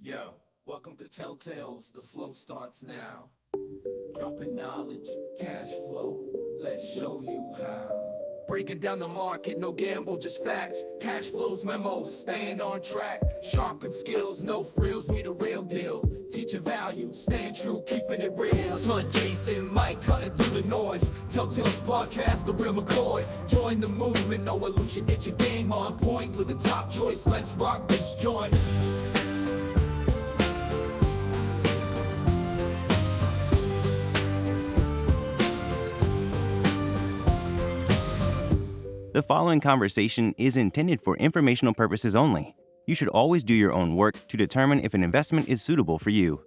Yo, welcome to Telltales. The flow starts now. Dropping knowledge, cash flow. Let's show you how. Breaking down the market, no gamble, just facts. Cash flows, memos, staying on track. Sharpen skills, no frills, be the real deal. Teaching value, staying true, keeping it real. Son Jason, Mike, cutting through the noise. Telltales podcast, the real McCoy. Join the movement, no illusion, get your game on point with the top choice. Let's rock this joint. The following conversation is intended for informational purposes only. You should always do your own work to determine if an investment is suitable for you.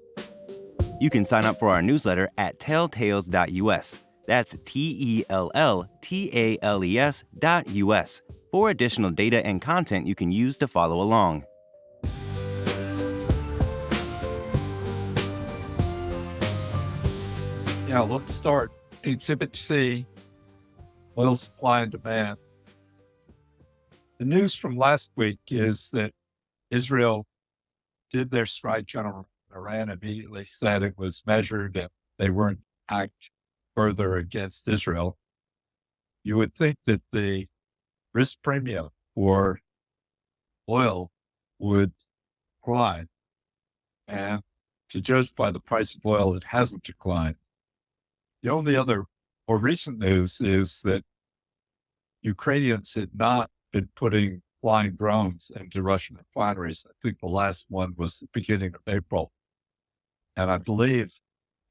You can sign up for our newsletter at telltales.us. That's telltales.us for additional data and content you can use to follow along. Yeah, let's start. Exhibit C, oil supply and demand. The news from last week is that Israel did their strike general. Iran immediately said it was measured and they weren't act further against Israel. You would think that the risk premium for oil would decline. And to judge by the price of oil, it hasn't declined. The only other more recent news is that Ukrainians had not been putting flying drones into Russian refineries. I think the last one was the beginning of April. And I believe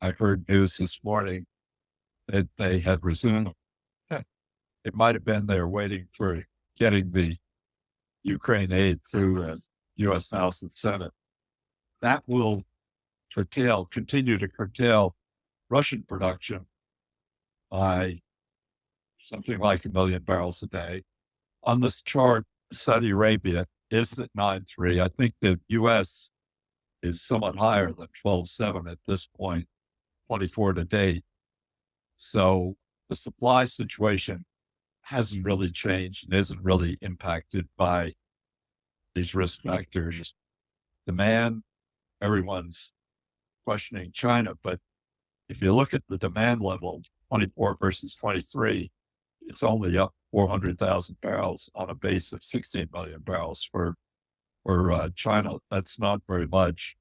I heard news this morning that they had resumed. It might have been they're waiting for getting the Ukraine aid through the U.S. House and Senate. That will continue to curtail Russian production by something like 1 million barrels a day. On this chart, Saudi Arabia is at 9.3. I think the U.S. is somewhat higher than 12.7 at this point, 24 to date. So the supply situation hasn't really changed and isn't really impacted by these risk factors. Demand, everyone's questioning China, but if you look at the demand level, 24 versus 23, it's only up 400,000 barrels on a base of 16 million barrels for China. That's not very much.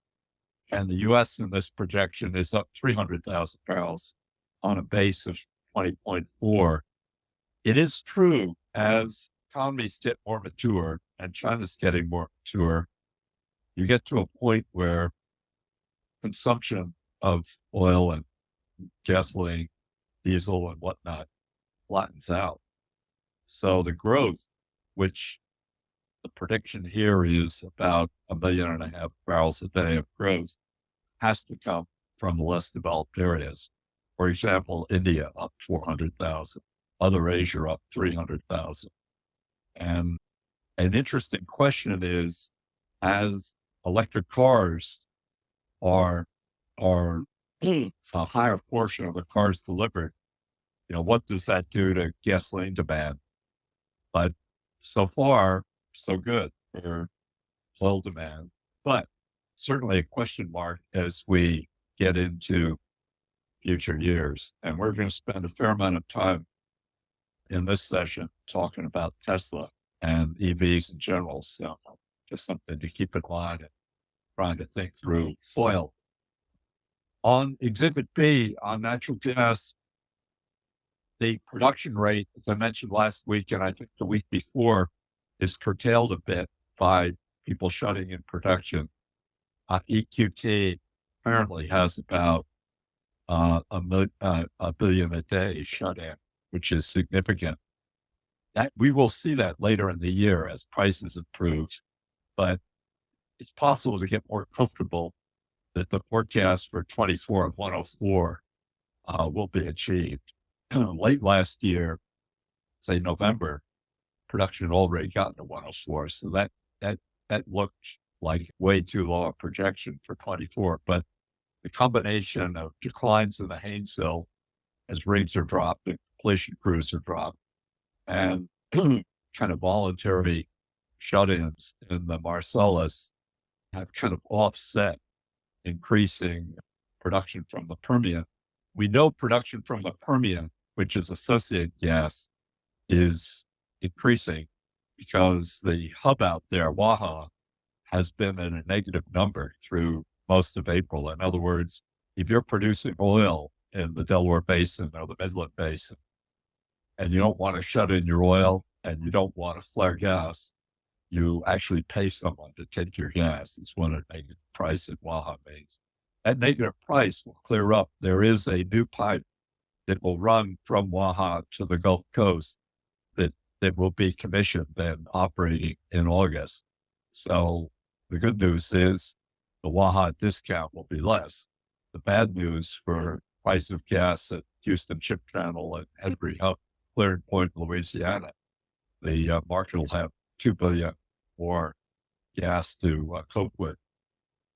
And the U.S. in this projection is up 300,000 barrels on a base of 20.4. It is true, as economies get more mature and China's getting more mature, you get to a point where consumption of oil and gasoline, diesel and whatnot flattens out. So the growth, which the prediction here is about 1.5 million barrels a day of growth, has to come from the less developed areas. For example, India up 400,000, other Asia up 300,000. And an interesting question is, as electric cars are a higher portion of the cars delivered, what does that do to gasoline demand? But so far, so good for oil demand, but certainly a question mark as we get into future years. And we're going to spend a fair amount of time in this session talking about Tesla and EVs in general. So just something to keep in mind and trying to think through oil. On Exhibit B, on natural gas, the production rate, as I mentioned last week, and I think the week before, is curtailed a bit by people shutting in production. EQT apparently has about a billion a day shut in, which is significant. That we will see that later in the year as prices improve, but it's possible to get more comfortable that the forecast for 24 of 104 will be achieved. Late last year, say November, production had already gotten to 104. So that looked like way too low a projection for 24. But the combination of declines in the Haynesville as rigs are dropped and completion crews are dropped, and kind of voluntary shut-ins in the Marcellus have kind of offset increasing production from the Permian. We know production from the Permian, which is associated gas, is increasing because the hub out there, Waha, has been in a negative number through most of April. In other words, if you're producing oil in the Delaware Basin or the Midland Basin, and you don't want to shut in your oil and you don't want to flare gas, you actually pay someone to take your gas. It's what a negative price in Waha means. That negative price will clear up. There is a new pipe that will run from Waha to the Gulf Coast that will be commissioned and operating in August. So the good news is the Waha discount will be less. The bad news for price of gas at Houston Ship Channel and Henry Hub, Clearing Point, Louisiana, the market will have 2 billion more gas to cope with.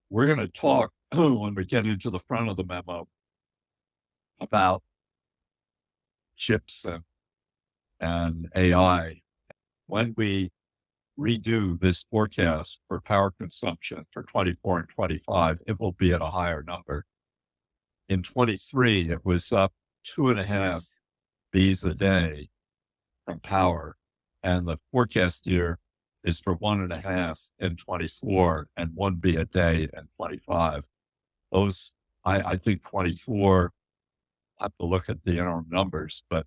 We're going to talk when we get into the front of the memo about chips and AI. When we redo this forecast for power consumption for 24 and 25, it will be at a higher number. In 23, it was up 2.5 Bs a day from power. And the forecast year is for 1.5 in 24 and 1 B a day in 25. Those, I think 24, I have to look at the interim numbers, but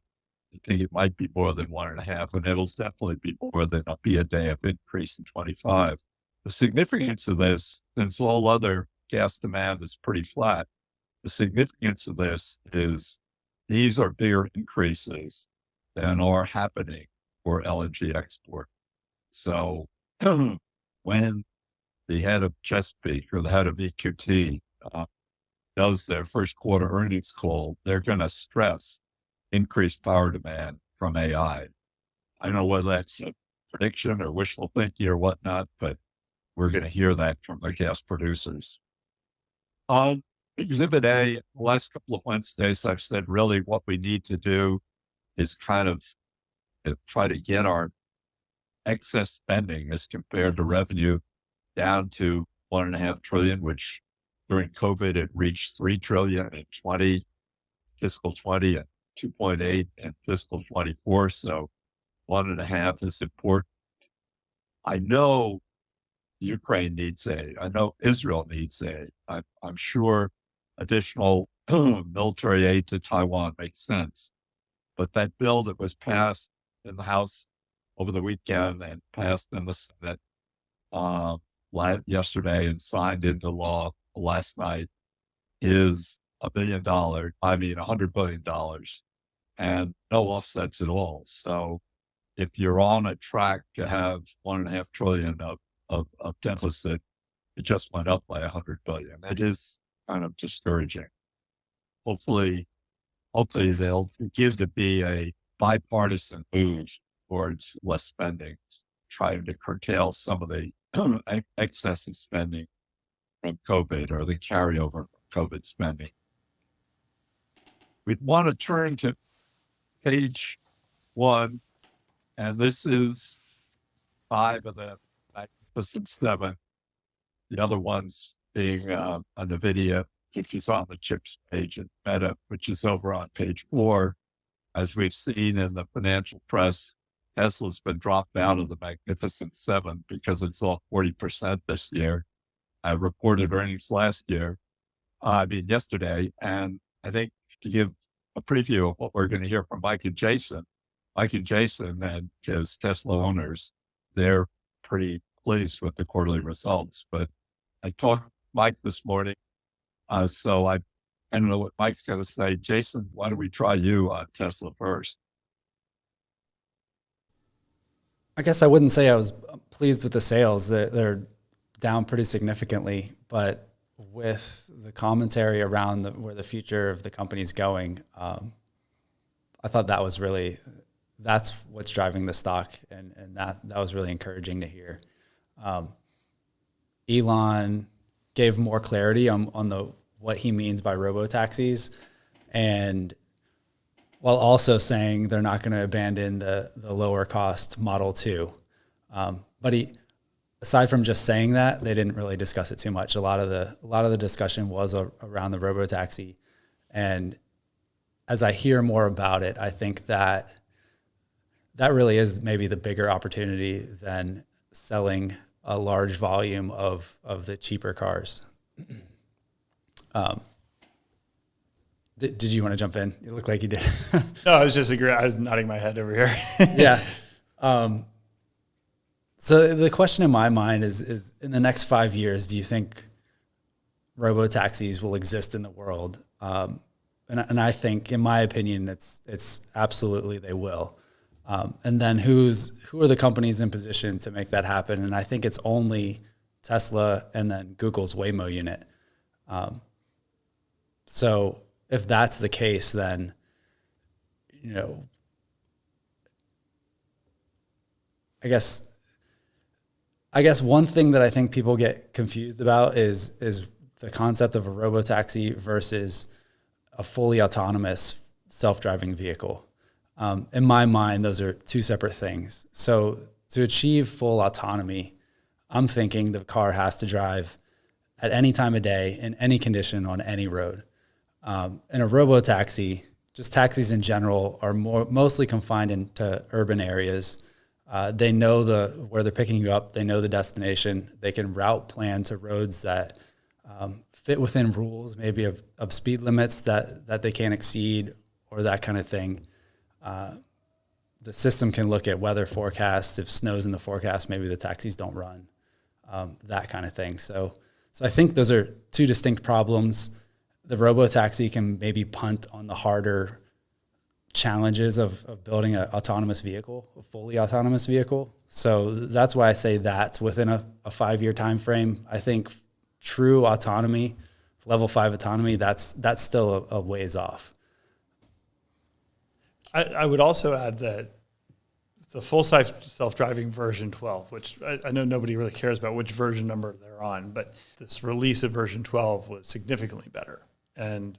I think it might be more than 1.5, and it'll definitely be more than a B a day of increase in 25. The significance of this, since all other gas demand is pretty flat, the significance of this is these are bigger increases than are happening for LNG export. So when the head of Chesapeake or the head of EQT does their first quarter earnings call, they're going to stress increased power demand from AI. I don't know whether that's a prediction or wishful thinking or whatnot, but we're going to hear that from the gas producers. On Exhibit A, the last couple of Wednesdays, I've said really what we need to do is kind of try to get our excess spending as compared to revenue down to 1.5 trillion, which during COVID, it reached 3 trillion in fiscal 20 and 2.8 in fiscal 24. So 1.5 is important. I know Ukraine needs aid. I know Israel needs aid. I'm sure additional military aid to Taiwan makes sense. But that bill that was passed in the House over the weekend and passed in the Senate yesterday and signed into law last night is $1 billion. $100 billion, and no offsets at all. So if you're on a track to have 1.5 trillion of deficit, it just went up by 100 billion. It is kind of discouraging. Hopefully they'll begin to be a bipartisan move towards less spending, trying to curtail some of the excessive spending from COVID or the carryover from COVID spending. We'd want to turn to page 1, and this is 5 of the Magnificent 7. The other ones being a NVIDIA, which is on the chips page, and Meta, which is over on page 4. As we've seen in the financial press, Tesla's been dropped out of the Magnificent 7 because it's off 40% this year. I reported earnings yesterday, and I think to give a preview of what we're going to hear from Mike and Jason and his Tesla owners, they're pretty pleased with the quarterly results. But I talked to Mike this morning, so I don't know what Mike's going to say. Jason, why don't we try you on Tesla first? I guess I wouldn't say I was pleased with the sales. They're down pretty significantly, but with the commentary around where the future of the company's going, I thought that's what's driving the stock, and that was really encouraging to hear. Elon gave more clarity on what he means by robo-taxis, and while also saying they're not going to abandon the lower cost Model 2. But aside from just saying that, they didn't really discuss it too much. A lot of the discussion was around the robotaxi, and as I hear more about it, I think that really is maybe the bigger opportunity than selling a large volume of the cheaper cars. Did you want to jump in? You look like you did. No, I was just agreeing. I was nodding my head over here. Yeah. So the question in my mind is in the next 5 years, do you think robotaxis will exist in the world? And I think, in my opinion, it's absolutely they will. And then who are the companies in position to make that happen? And I think it's only Tesla and then Google's Waymo unit. So if that's the case, then, I guess one thing that I think people get confused about is the concept of a robotaxi versus a fully autonomous self-driving vehicle. In my mind, those are two separate things. So to achieve full autonomy, I'm thinking the car has to drive at any time of day, in any condition, on any road. In a robotaxi, just taxis in general are mostly confined into urban areas. They know where they're picking you up. They know the destination. They can route plan to roads that fit within rules, maybe of speed limits that they can't exceed, or that kind of thing. The system can look at weather forecasts. If snow's in the forecast, maybe the taxis don't run, that kind of thing. So I think those are two distinct problems. The robotaxi can maybe punt on the harder challenges of building an autonomous vehicle, a fully autonomous vehicle. So that's why I say that's within a 5-year time frame. I think true autonomy, level 5 autonomy, that's still a ways off. I would also add that the full self-driving version 12, which I know nobody really cares about which version number they're on, but this release of version 12 was significantly better. And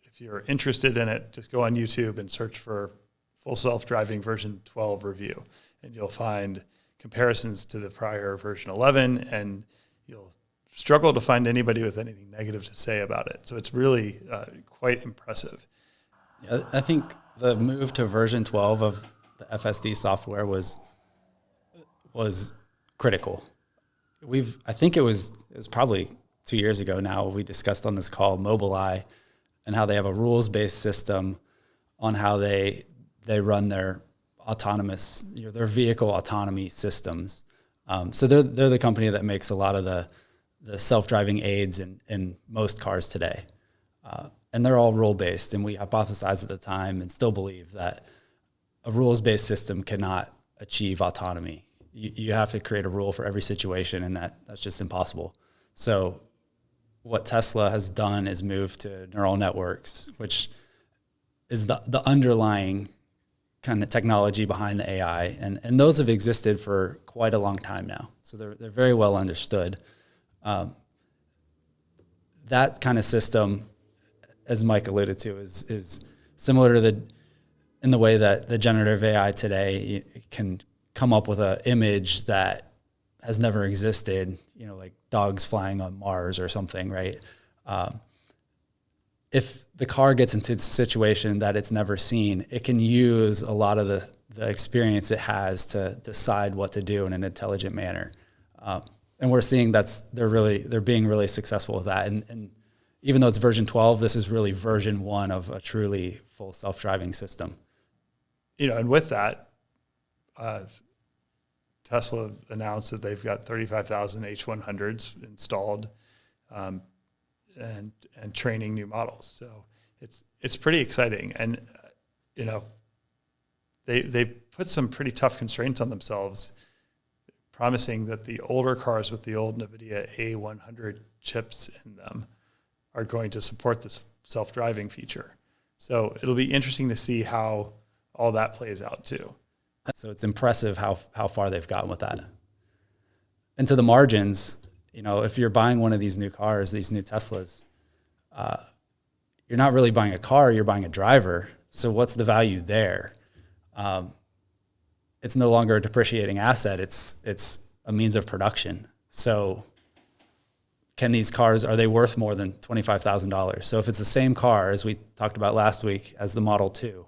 if you're interested in it, just go on YouTube and search for full self-driving version 12 review, and you'll find comparisons to the prior version 11, and you'll struggle to find anybody with anything negative to say about it. So it's really quite impressive. Yeah, I think the move to version 12 of the FSD software was critical. I think it was probably 2 years ago now, we discussed on this call Mobileye and how they have a rules-based system on how they run their autonomous, their vehicle autonomy systems. So they're the company that makes a lot of the self-driving aids in most cars today. And they're all rule-based, and we hypothesized at the time and still believe that a rules-based system cannot achieve autonomy. You have to create a rule for every situation, and that's just impossible. So what Tesla has done is move to neural networks, which is the underlying kind of technology behind the AI. And those have existed for quite a long time now. So they're very well understood. That kind of system, as Mike alluded to, is similar to in the way that the generative AI today can come up with an image that has never existed, like dogs flying on Mars or something, right? If the car gets into the situation that it's never seen, it can use a lot of the experience it has to decide what to do in an intelligent manner. And we're seeing they're being really successful with that. And even though it's version 12, this is really version 1 of a truly full self-driving system. And with that, Tesla announced that they've got 35,000 H100s installed, and training new models. So it's pretty exciting. And they put some pretty tough constraints on themselves, promising that the older cars with the old NVIDIA A100 chips in them are going to support this self-driving feature. So it'll be interesting to see how all that plays out too. So it's impressive how far they've gotten with that. And to the margins, if you're buying one of these new cars, these new Teslas, you're not really buying a car, you're buying a driver. So what's the value there? It's no longer a depreciating asset. It's a means of production. So can these cars, are they worth more than $25,000? So if it's the same car as we talked about last week as the Model 2,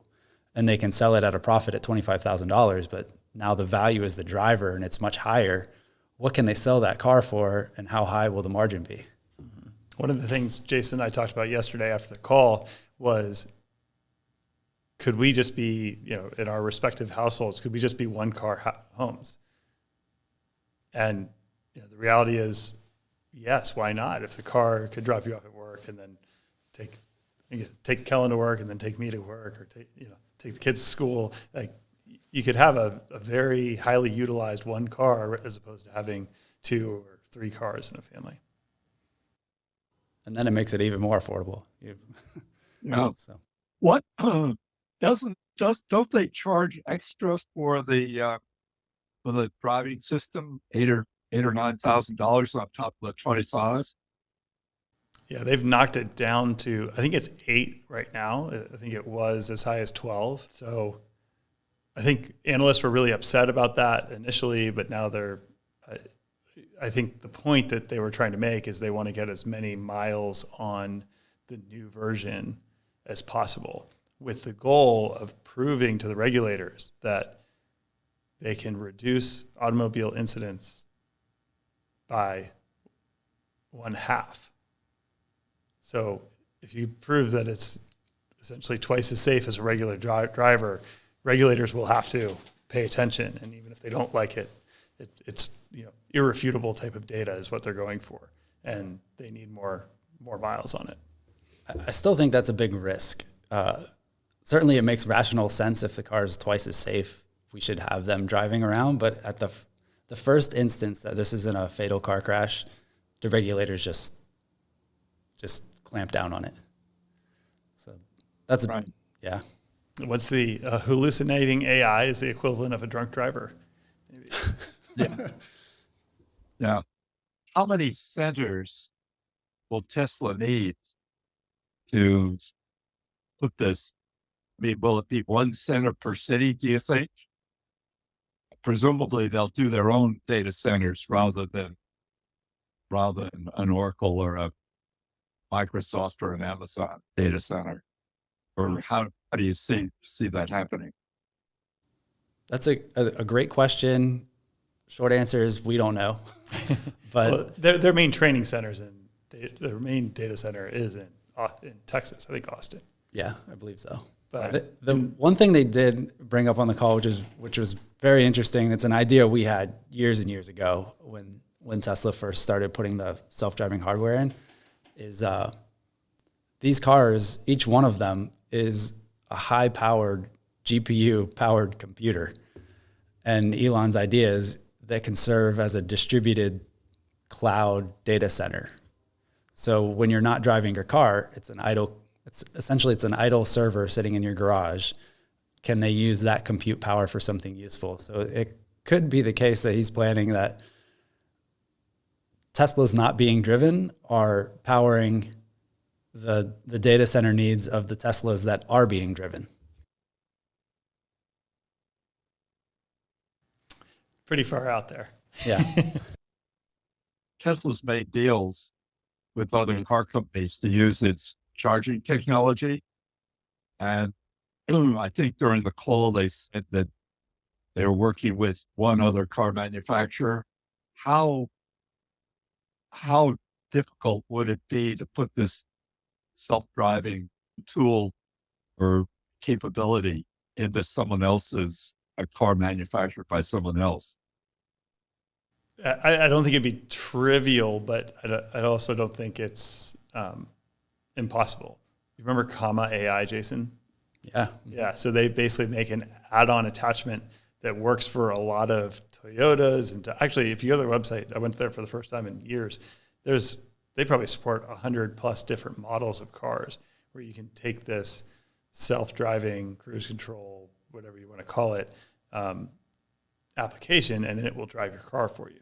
and they can sell it at a profit at $25,000, but now the value is the driver and it's much higher, what can they sell that car for, and how high will the margin be? One of the things Jason and I talked about yesterday after the call was, could we just be, in our respective households, could we just be one car homes? And the reality is, yes, why not? If the car could drop you off at work and then take Kellen to work and then take me to work, or take the kids to school, like, you could have a very highly utilized one car as opposed to having 2 or 3 cars in a family. And then it makes it even more affordable. Yeah. So What don't they charge extra for the driving system, $8,000 or $9,000 on top of the 25? Yeah, they've knocked it down to, I think it's 8 right now. I think it was as high as 12. So I think analysts were really upset about that initially, but now I think the point that they were trying to make is they want to get as many miles on the new version as possible, with the goal of proving to the regulators that they can reduce automobile incidents by 1/2. So if you prove that it's essentially twice as safe as a regular driver, regulators will have to pay attention. And even if they don't like it, it's irrefutable type of data is what they're going for. And they need more miles on it. I still think that's a big risk. Certainly it makes rational sense. If the car is twice as safe, we should have them driving around. But at the first instance that this isn't a fatal car crash, the regulators just clamp down on it. So that's right. Yeah. What's the hallucinating AI is the equivalent of a drunk driver. Maybe. Yeah. Yeah. How many centers will Tesla need to put this? I mean, will it be 1 center per city, do you think? Presumably they'll do their own data centers rather than an Oracle or a Microsoft or an Amazon data center. Or how do you see that happening? That's a great question. Short answer is we don't know. But their main training centers and their main data center is in Texas, I think Austin. Yeah, I believe so. But the one thing they did bring up on the call, which was very interesting, it's an idea we had years and years ago when Tesla first started putting the self-driving hardware in, is these cars, each one of them is a high-powered GPU-powered computer. And Elon's idea is that can serve as a distributed cloud data center. So when you're not driving your car, it's an idle server sitting in your garage. Can they use that compute power for something useful? So it could be the case that he's planning that Teslas not being driven are powering the data center needs of the Teslas that are being driven. pretty far out there. Yeah. Tesla's made deals with other car companies to use its charging technology. And I think during the call, they said that they're working with one other car manufacturer. How difficult would it be to put this self-driving tool or capability into someone else's, a car manufactured by someone else? I don't think it'd be trivial, but I also don't think it's impossible. You remember Comma AI, Jason? Yeah. Yeah. So they basically make an add-on attachment that works for a lot of Toyotas. And actually, if you go to their website, I went there for the first time in years. They probably support 100 plus different models of cars where you can take this self-driving cruise control, whatever you want to call it, application, and it will drive your car for you.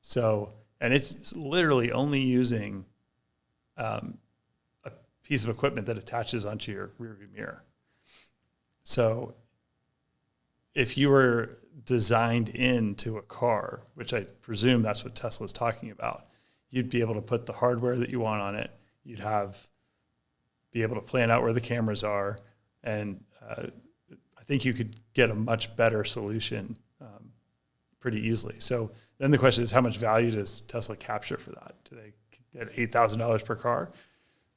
So, and it's literally only using a piece of equipment that attaches onto your rearview mirror. So if you were designed into a car, which I presume that's what Tesla's talking about. You'd be able to put the hardware that you want on it. You'd be able to plan out where the cameras are. And I think you could get a much better solution pretty easily. So then the question is, how much value does Tesla capture for that? Do they get $8,000 per car?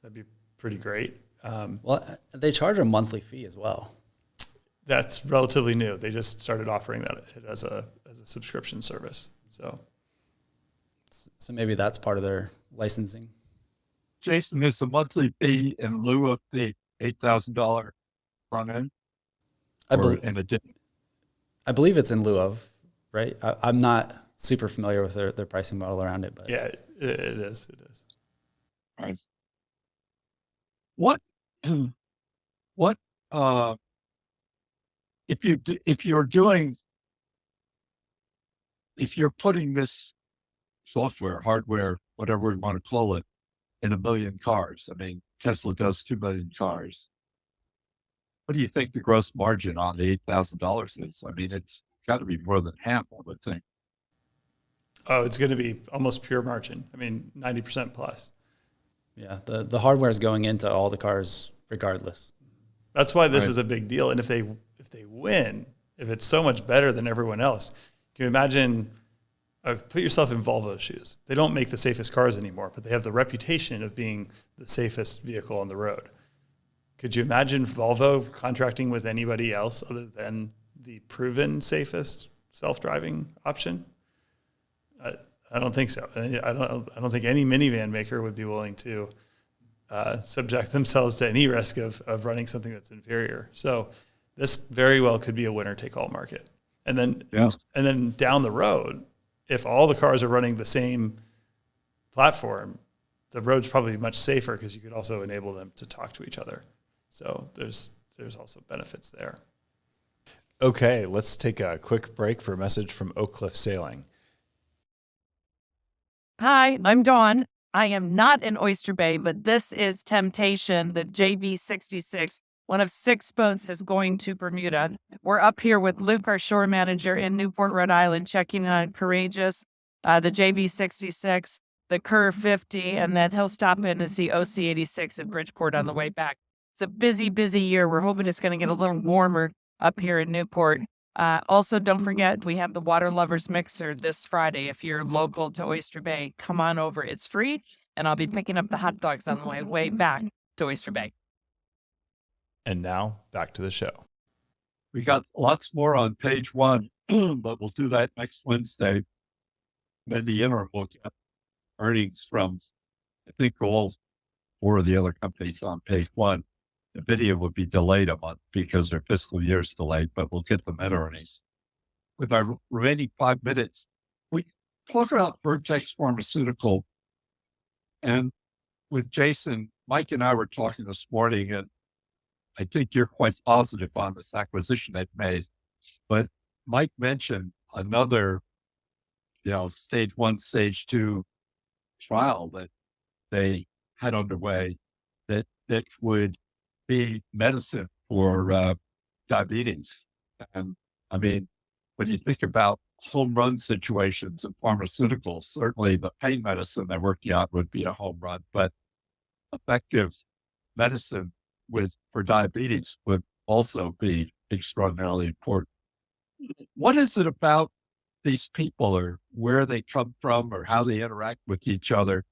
That'd be pretty great. Well, they charge a monthly fee as well. That's relatively new. They just started offering that as a subscription service. So maybe that's part of their licensing. Jason, is the monthly fee in lieu of the $8,000 front end? I believe it's in lieu of, right? I'm not super familiar with their pricing model around it, but yeah, it is. It is. All right. What if you're putting this software, hardware, whatever we want to call it, in 1 million cars? I mean, Tesla does 2 million cars. What do you think the gross margin on the $8,000 is? I mean, it's got to be more than half, I would think. Oh, it's going to be almost pure margin. I mean, 90% plus. Yeah, the hardware is going into all the cars regardless. That's why this is a big deal. And if they win, if it's so much better than everyone else, can you imagine? Put yourself in Volvo's shoes. They don't make the safest cars anymore, but they have the reputation of being the safest vehicle on the road. Could you imagine Volvo contracting with anybody else other than the proven safest self-driving option? I don't think so. I don't think any minivan maker would be willing to subject themselves to any risk of running something that's inferior. So this very well could be a winner-take-all market. And then down the road, if all the cars are running the same platform, the road's probably much safer because you could also enable them to talk to each other. So there's also benefits there. Okay, let's take a quick break for a message from Oak Cliff Sailing. Hi, I'm Dawn. I am not in Oyster Bay, but this is Temptation, the JB66. One of 6 boats is going to Bermuda. We're up here with Luke, our shore manager in Newport, Rhode Island, checking on Courageous, the JB66, the Curve 50, and then he'll stop in to see OC86 in Bridgeport on the way back. It's a busy, busy year. We're hoping it's going to get a little warmer up here in Newport. Also, don't forget, we have the Water Lovers Mixer this Friday. If you're local to Oyster Bay, come on over. It's free, and I'll be picking up the hot dogs on the way back to Oyster Bay. And now, back to the show. We got lots more on page 1, but we'll do that next Wednesday. Then the interim will get earnings from, I think, all 4 of the other companies on page 1. The video will be delayed a month because their fiscal year is delayed, but we'll get the meta earnings. With our remaining 5 minutes, we talk about Vertex Pharmaceutical. And with Jason, Mike and I were talking this morning, and I think you're quite positive on this acquisition they've made. But Mike mentioned another, stage 1, stage 2 trial that they had underway that would be medicine for diabetes. And I mean, when you think about home run situations in pharmaceuticals, certainly the pain medicine they're working on would be a home run, but effective medicine for diabetes would also be extraordinarily important. What is it about these people, or where they come from, or how they interact with each other,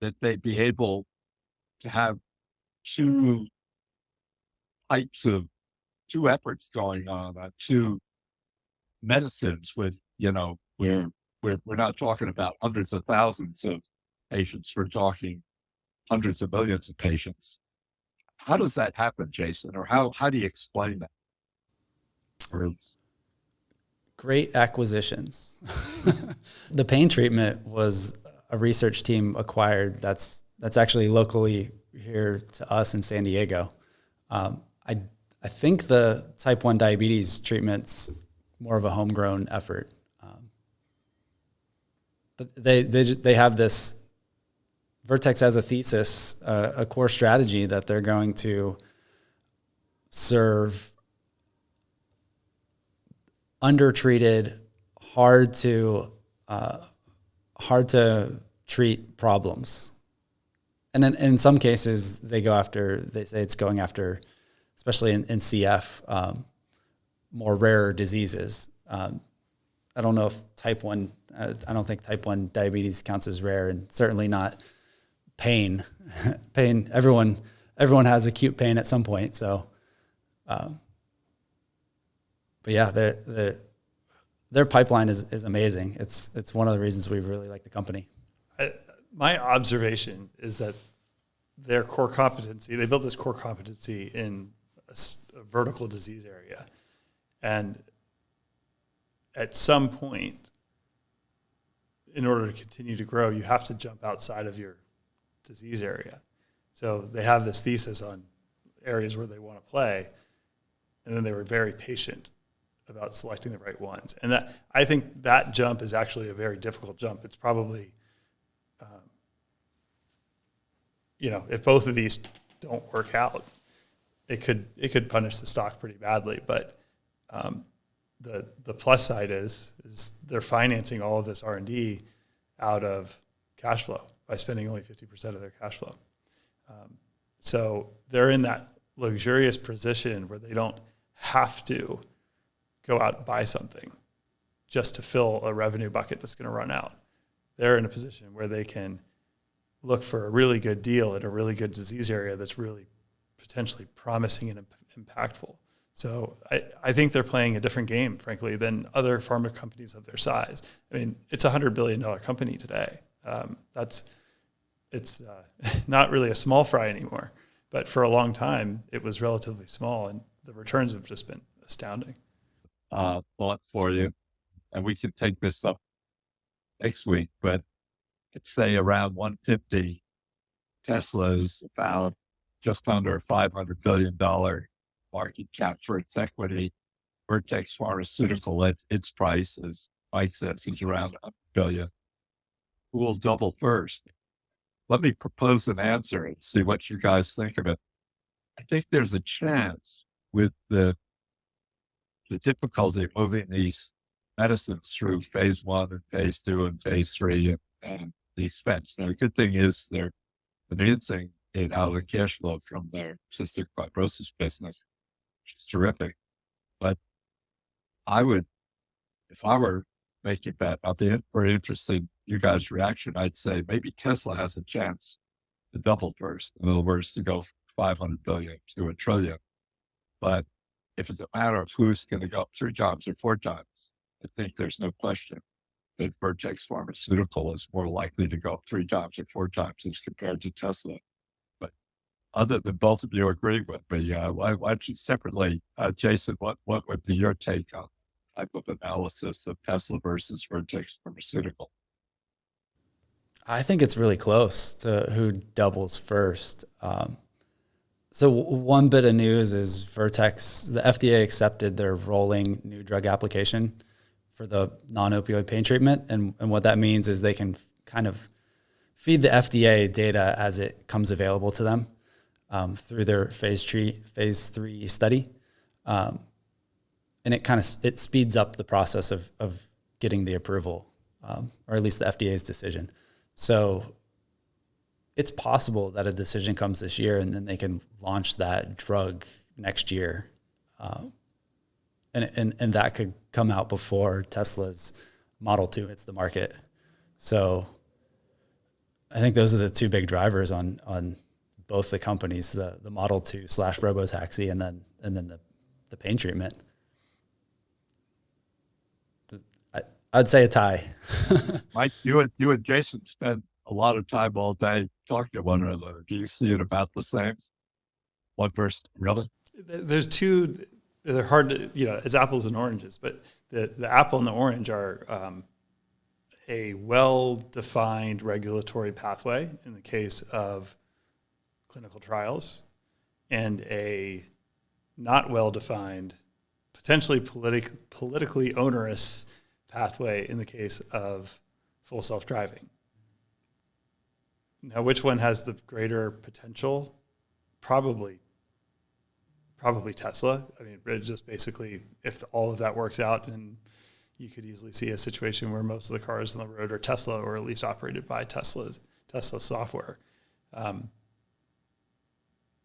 that they'd be able to have 2 efforts going on, 2 medicines with, where we're not talking about hundreds of thousands of patients, we're talking hundreds of millions of patients. How does that happen, Jason? Or how do you explain that? Great acquisitions. The pain treatment was a research team acquired that's actually locally here to us in San Diego. I think the type 1 diabetes treatment's more of a homegrown effort. But they have this, Vertex has a thesis, a core strategy that they're going to serve undertreated, hard to treat problems. And then in some cases, they say it's going after, especially in CF, more rare diseases. I don't know if I don't think type 1 diabetes counts as rare, and certainly not pain. Everyone has acute pain at some point. So, but yeah, their pipeline is amazing. It's one of the reasons we really like the company. My observation is that their core competency, they built this core competency in a vertical disease area. And at some point, in order to continue to grow, you have to jump outside of your disease area. So they have this thesis on areas where they want to play, and then they were very patient about selecting the right ones. And that, I think that jump is actually a very difficult jump. It's probably, if both of these don't work out, it could punish the stock pretty badly. But the plus side is they're financing all of this R&D out of cash flow by spending only 50% of their cash flow. So they're in that luxurious position where they don't have to go out and buy something just to fill a revenue bucket that's going to run out. They're in a position where they can look for a really good deal at a really good disease area that's really potentially promising and impactful. So I think they're playing a different game, frankly, than other pharma companies of their size. I mean, it's a $100 billion company today. It's not really a small fry anymore. But for a long time, it was relatively small, and the returns have just been astounding. Thought for you, and we can take this up next week, but let's say around 150, Tesla's about just under a $500 billion market cap for its equity. Vertex Pharmaceutical, its price, as Mike says, is around $1 billion. Who will double first? Let me propose an answer and see what you guys think of it. I think there's a chance with the difficulty of moving these medicines through phase 1 and phase 2 and phase 3 and the expense. Now, the good thing is they're financing it out of the cash flow from their cystic fibrosis business, which is terrific. But I would, if I were making that, I'd be very interested in you guys' reaction. I'd say maybe Tesla has a chance to double first. In other words, to go from 500 billion to $1 trillion. But if it's a matter of who's going to go up 3 times or 4 times, I think there's no question that Vertex Pharmaceutical is more likely to go up 3 times or 4 times as compared to Tesla. But other than both of you agree with me, why don't you separately, Jason, what would be your take on type of analysis of Tesla versus Vertex Pharmaceutical? I think it's really close to who doubles first. So one bit of news is Vertex, the FDA accepted their rolling new drug application for the non-opioid pain treatment. And what that means is they can kind of feed the FDA data as it comes available to them through their phase 3 study. And it speeds up the process of getting the approval, or at least the FDA's decision. So it's possible that a decision comes this year and then they can launch that drug next year. And that could come out before Tesla's Model 2 hits the market. So I think those are the 2 big drivers on both the companies, the Model 2 / Robotaxi and then the pain treatment. I'd say a tie. Mike, you and Jason spent a lot of time all day talking to one another. Do you see it about the same? One first, really? There's 2, they're hard to, it's apples and oranges, but the apple and the orange are a well-defined regulatory pathway in the case of clinical trials, and a not well-defined, potentially politically onerous pathway in the case of full self-driving. Now, which one has the greater potential? Probably probably Tesla. I mean, it just basically, if all of that works out, and you could easily see a situation where most of the cars on the road are Tesla, or at least operated by Tesla software.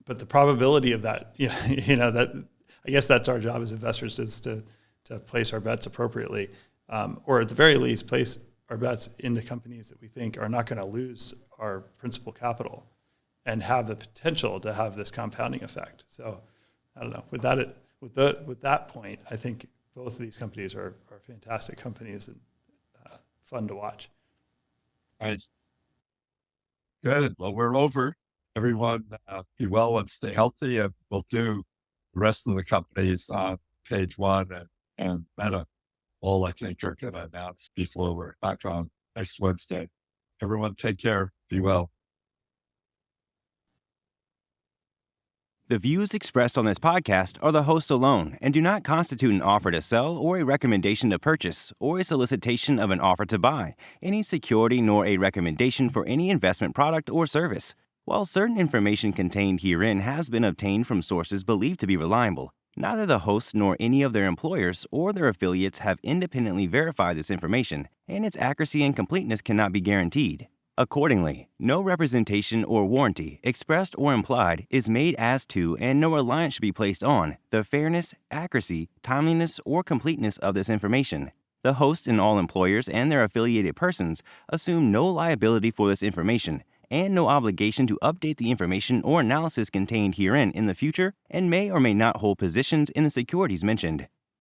But the probability of that, that I guess that's our job as investors, is to place our bets appropriately, or at the very least, place our bets into companies that we think are not going to lose our principal capital and have the potential to have this compounding effect. So, I don't know. With that point, I think both of these companies are fantastic companies and fun to watch. Right. Good. Well, we're over. Everyone be well and stay healthy, and we'll do the rest of the companies on page 1 and Meta. All I think are going to announce before we're back on next Wednesday. Everyone take care. Be well. The views expressed on this podcast are the host alone and do not constitute an offer to sell or a recommendation to purchase or a solicitation of an offer to buy any security, nor a recommendation for any investment product or service. While certain information contained herein has been obtained from sources believed to be reliable, neither the hosts nor any of their employers or their affiliates have independently verified this information, and its accuracy and completeness cannot be guaranteed. Accordingly, no representation or warranty, expressed or implied, is made as to, and no reliance should be placed on, the fairness, accuracy, timeliness, or completeness of this information. The hosts and all employers and their affiliated persons assume no liability for this information and no obligation to update the information or analysis contained herein in the future, and may or may not hold positions in the securities mentioned.